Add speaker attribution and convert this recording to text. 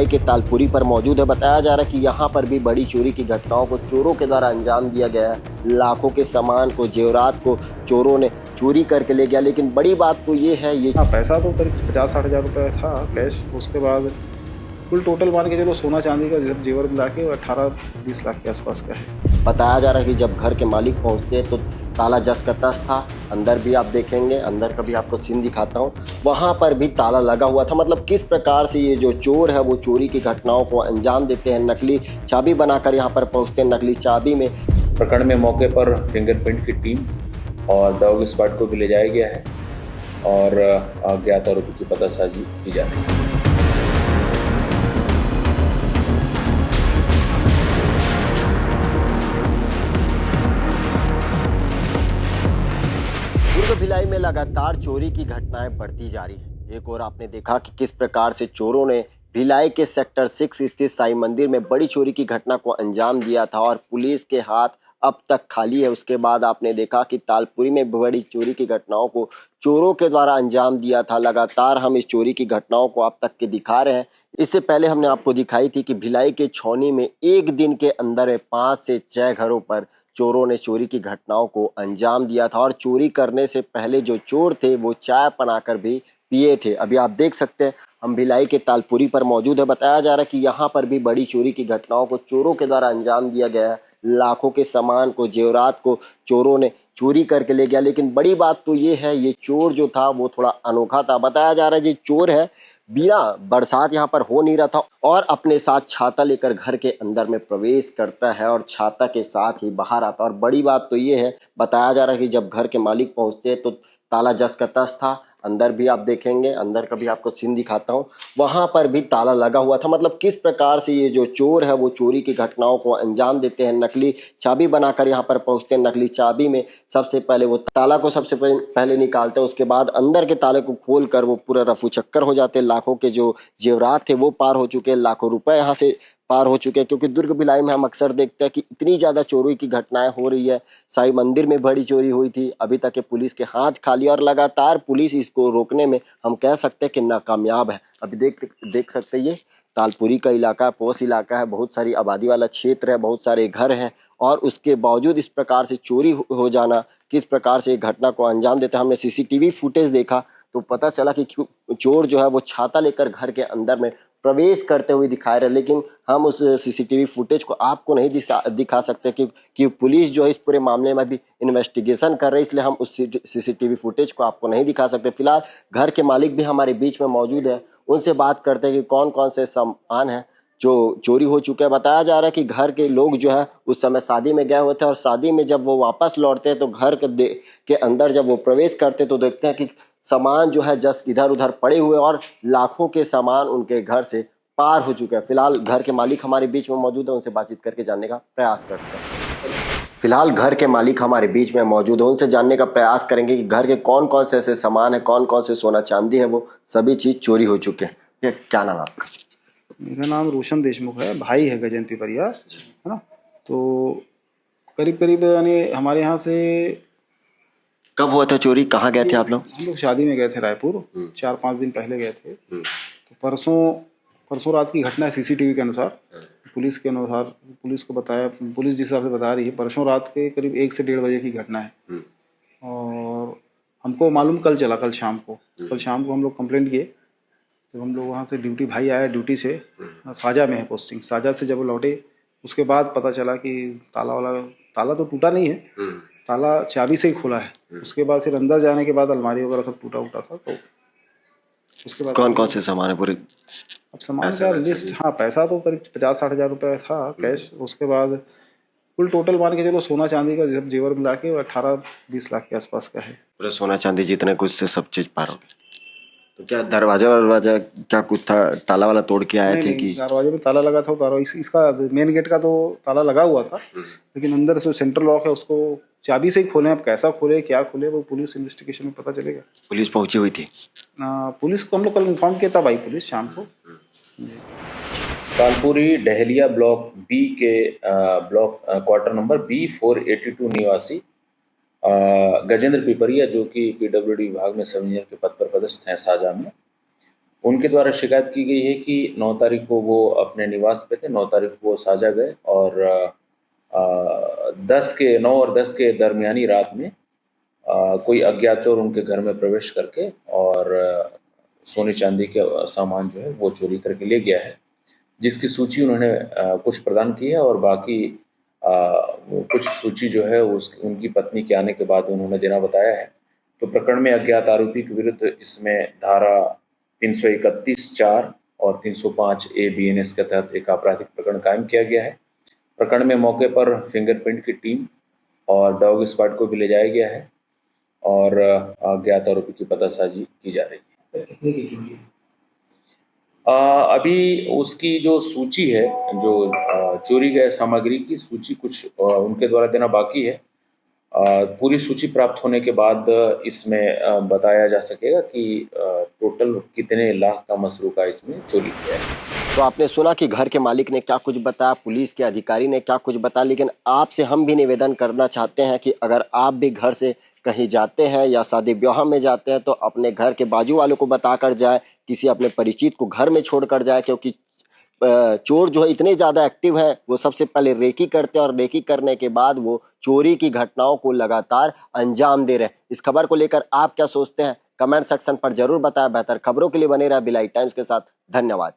Speaker 1: भिलाई के तालपुरी पर मौजूद है। बताया जा रहा है कि यहाँ पर भी बड़ी चोरी की घटनाओं को चोरों के द्वारा अंजाम दिया गया है। लाखों के सामान को, जेवरात को चोरों ने चोरी करके ले गया। लेकिन बड़ी बात तो ये है, ये
Speaker 2: पैसा तो करीब 50-60 हज़ार रुपये था कैश। उसके बाद कुल टोटल मान के चलो सोना चांदी का जब जेवर मिला के 18-20 लाख के आसपास का है।
Speaker 1: बताया जा रहा है कि जब घर के मालिक पहुंचते तो ताला जस का तस था। अंदर भी आप देखेंगे, अंदर का भी आपको सीन दिखाता हूं, वहां पर भी ताला लगा हुआ था। मतलब किस प्रकार से ये जो चोर है वो चोरी की घटनाओं को अंजाम देते हैं। नकली चाबी बनाकर यहाँ पर पहुंचते हैं। नकली चाबी में
Speaker 3: प्रकरण में मौके पर फिंगरप्रिंट की टीम और डॉग स्क्वाड को भी ले जाया गया है और अज्ञात आरोपी की पतासाजी की जा रही है।
Speaker 1: दुर्ग भिलाई में लगातार चोरी की घटनाएं बढ़ती जा रही है। एक और आपने देखा कि किस प्रकार से चोरों ने भिलाई के सेक्टर 6 स्थित साईं मंदिर में बड़ी चोरी की घटना को अंजाम दिया था और पुलिस के हाथ अब तक खाली है। उसके बाद आपने देखा कि तालपुरी में बड़ी चोरी की घटनाओं को चोरों के द्वारा अंजाम दिया था। लगातार हम इस चोरी की घटनाओं को आप तक के दिखा रहे हैं। इससे पहले हमने आपको दिखाई थी कि भिलाई के छौनी में एक दिन के अंदर में 5 से 6 घरों पर चोरों ने चोरी की घटनाओं को अंजाम दिया था और चोरी करने से पहले जो चोर थे वो चाय बनाकर भी पिए थे। अभी आप देख सकते हैं, हम भिलाई के तालपुरी पर मौजूद है। बताया जा रहा है कि यहाँ पर भी बड़ी चोरी की घटनाओं को चोरों के द्वारा अंजाम दिया गया है। लाखों के सामान को, जेवरात को चोरों ने चोरी करके ले गया। लेकिन बड़ी बात तो ये है, ये चोर जो था वो थोड़ा अनोखा था। बताया जा रहा है ये चोर है, बिना बरसात यहाँ पर हो नहीं रहा था और अपने साथ छाता लेकर घर के अंदर में प्रवेश करता है और छाता के साथ ही बाहर आता। और बड़ी बात तो ये है, बताया जा रहा है कि जब घर के मालिक पहुंचते हैं तो ताला जस का तस था। अंदर भी आप देखेंगे, अंदर का भी आपको सीन दिखाता हूँ, वहां पर भी ताला लगा हुआ था। मतलब किस प्रकार से ये जो चोर है वो चोरी की घटनाओं को अंजाम देते हैं। नकली चाबी बनाकर यहाँ पर पहुंचते हैं। नकली चाबी में सबसे पहले वो ताला को सबसे पहले निकालते हैं। उसके बाद अंदर के ताले को खोल कर वो पूरा रफू चक्कर हो जाते हैं। लाखों के जो जेवरात थे वो पार हो चुके हैं, लाखों रुपए यहाँ से पार हो चुके हैं। क्योंकि दुर्ग भिलाई में हम अक्सर देखते हैं कि इतनी ज्यादा चोरी की घटनाएं हो रही है। साईं मंदिर में बड़ी चोरी हुई थी, अभी तक के पुलिस के हाथ खाली और लगातार पुलिस इसको रोकने में हम कह सकते हैं कि नाकामयाब है। अभी देख सकते हैं, ये तालपुरी का इलाका, पोश इलाका है, बहुत सारी आबादी वाला क्षेत्र है, बहुत सारे घर हैं और उसके बावजूद इस प्रकार से चोरी हो जाना, किस प्रकार से घटना को अंजाम देता है। हमने सीसीटीवी फुटेज देखा तो पता चला कि चोर जो है वो छाता लेकर घर के अंदर में प्रवेश करते हुए दिखा रहे। लेकिन हम उस सीसीटीवी फुटेज को आपको नहीं दिखा सकते कि पुलिस जो है इस पूरे मामले में भी इन्वेस्टिगेशन कर रही है, इसलिए हम उस सीसीटीवी फुटेज को आपको नहीं दिखा सकते। फिलहाल घर के मालिक भी हमारे बीच में मौजूद है, उनसे बात करते हैं कि कौन कौन से सामान हैं जो चोरी हो चुके हैं। बताया जा रहा है कि घर के लोग जो है उस समय शादी में गए हुए थे और शादी में जब वो वापस लौटते हैं तो घर के अंदर जब वो प्रवेश करते तो देखते हैं कि सामान जो है जस्ट इधर उधर पड़े हुए और लाखों के सामान उनके घर से पार हो चुके हैं। फिलहाल घर के मालिक हमारे बीच में मौजूद है, उनसे बातचीत करके जानने का प्रयास करते हैं। फिलहाल घर के मालिक हमारे बीच में मौजूद है, उनसे जानने का प्रयास करेंगे कि घर के कौन कौन से ऐसे सामान है, कौन कौन से सोना चांदी है वो सभी चीज चोरी हो चुके हैं। ये क्या नाम आपका?
Speaker 2: मेरा नाम रोशन देशमुख है, भाई है गजेंद्र पिपरिया, है ना। तो करीब करीब यानी हमारे यहाँ से
Speaker 1: कब हुआ था चोरी, कहाँ गए थे आप लोग?
Speaker 2: हम लोग शादी में गए थे रायपुर, 4-5 दिन पहले गए थे। तो परसों रात की घटना है। सीसीटीवी के अनुसार, पुलिस के अनुसार, पुलिस को बताया, पुलिस जिस हिसाब से बता रही है, परसों रात के करीब 1 से 1:30 बजे की घटना है। और हमको मालूम कल चला, कल शाम को हम लोग कंप्लेंट किए। जब हम लोग वहाँ से ड्यूटी, भाई आया ड्यूटी से, साजा में है पोस्टिंग, साजा से जब लौटे उसके बाद पता चला कि ताला तो टूटा नहीं है, ताला चाबी से ही खुला है। उसके बाद फिर अंदर जाने के बाद अलमारी वगैरह सब टूटा उटा था। तो उसके बाद
Speaker 1: कौन कौन से सामान है पूरे?
Speaker 2: अब सामान का लिस्ट, हाँ पैसा तो करीब 50-60 हज़ार रुपये था कैश। उसके बाद कुल टोटल मान के चलो सोना चांदी का जब जेवर मिला के 18-20 लाख के आसपास का है।
Speaker 1: पूरा सोना चांदी जितने कुछ से सब चीज पार हो गया। तो क्या दरवाजा क्या कुछ था, ताला वाला तोड़ के आए थे कि?
Speaker 2: दरवाजे में ताला लगा था, इसका मेन गेट का तो ताला लगा हुआ था, लेकिन अंदर से सेंट्रल लॉक है, उसको चाबी से ही खोले। अब कैसा खोले, क्या खोले, वो पुलिस इन्वेस्टिगेशन में पता चलेगा।
Speaker 1: पुलिस पहुंची हुई थी?
Speaker 2: पुलिस को हम लोग कल इन्फॉर्म किया था भाई, पुलिस शाम को।
Speaker 3: कानपुरी डहलिया ब्लॉक बी के ब्लॉक क्वार्टर नंबर B482 निवासी गजेंद्र पिपरिया, जो कि PWD विभाग में सब इंजीनियर के पद पर पदस्थ हैं साजा में, उनके द्वारा शिकायत की गई है कि 9 तारीख को वो अपने निवास पे थे, 9 तारीख को वो साजा गए और 9 और 10 के दरमियानी रात में कोई अज्ञात चोर उनके घर में प्रवेश करके और सोने चांदी के सामान जो है वो चोरी करके ले गया है, जिसकी सूची उन्होंने कुछ प्रदान की है और बाकी वो कुछ सूची जो है उनकी पत्नी के आने के बाद उन्होंने देना बताया है। तो प्रकरण में अज्ञात आरोपी के विरुद्ध इसमें धारा 331(4) और 305 ए BNS के तहत एक आपराधिक प्रकरण कायम किया गया है। प्रकरण में मौके पर फिंगरप्रिंट की टीम और डॉग स्क्वाड को भी ले जाया गया है और अज्ञात आरोपी की पतासाजी की जा रही है।
Speaker 4: कितने की चोरी है?
Speaker 3: अभी उसकी जो सूची है, जो चोरी गए सामग्री की सूची कुछ उनके द्वारा देना बाकी है। पूरी सूची प्राप्त होने के बाद इसमें बताया जा सकेगा कि टोटल कितने लाख का मसरूका इसमें चोरी किया है।
Speaker 1: तो आपने सुना कि घर के मालिक ने क्या कुछ बताया, पुलिस के अधिकारी ने क्या कुछ बताया, लेकिन आपसे हम भी निवेदन करना चाहते हैं कि अगर आप भी घर से कहीं जाते हैं या शादी ब्याह में जाते हैं तो अपने घर के बाजू वालों को बताकर जाए, किसी अपने परिचित को घर में छोड़कर जाए, क्योंकि चोर जो है इतने ज़्यादा एक्टिव है, वो सबसे पहले रेकी करते हैं और रेकी करने के बाद वो चोरी की घटनाओं को लगातार अंजाम दे रहे हैं। इस खबर को लेकर आप क्या सोचते हैं, कमेंट सेक्शन पर जरूर बताएं। बेहतर खबरों के लिए बने रहे बिलाई टाइम्स के साथ। धन्यवाद।